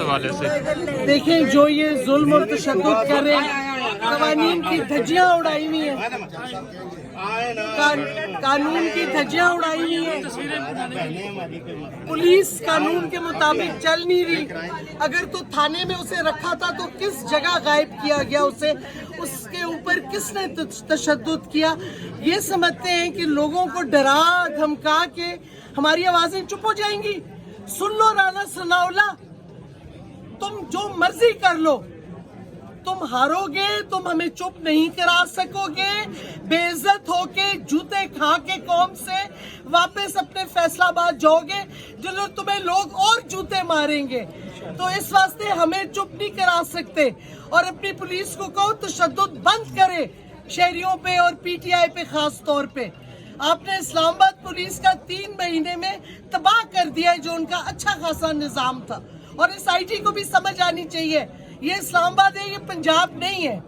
حوالے سے دیکھیں جو یہ ظلم اور تشدد کر رہے ہیں، قوانین کی دھجیاں اڑائی ہوئی ہیں، قانون کی دھجیاں اڑائی ہوئی ہیں، پولیس قانون کے مطابق چل نہیں رہی۔ اگر تو تھانے میں اسے رکھا تھا تو کس جگہ غائب کیا گیا اسے، اس کے اوپر کس نے تشدد کیا؟ یہ سمجھتے ہیں کہ لوگوں کو ڈرا دھمکا کے ہماری آوازیں چپ ہو جائیں گی۔ سن لو رانا ثناء اللہ، تم جو مرضی کر لو، تم ہارو گے، تم ہمیں چپ نہیں کرا سکو گے۔ بے عزت ہو کے جوتے کھا کے قوم سے واپس اپنے فیصلہ آباد جاؤ گے، جنہوں تمہیں لوگ اور جوتے ماریں گے۔ تو اس واسطے ہمیں چپ نہیں کرا سکتے، اور اپنی پولیس کو کہو تشدد بند کرے شہریوں پہ اور پی ٹی آئی پہ خاص طور پہ۔ آپ نے اسلام آباد پولیس کا 3 مہینے میں تباہ کر دیا ہے جو ان کا اچھا خاصا نظام تھا، اور اس آئی ٹی کو بھی سمجھ آنی چاہیے یہ اسلام آباد ہے، یہ پنجاب نہیں ہے۔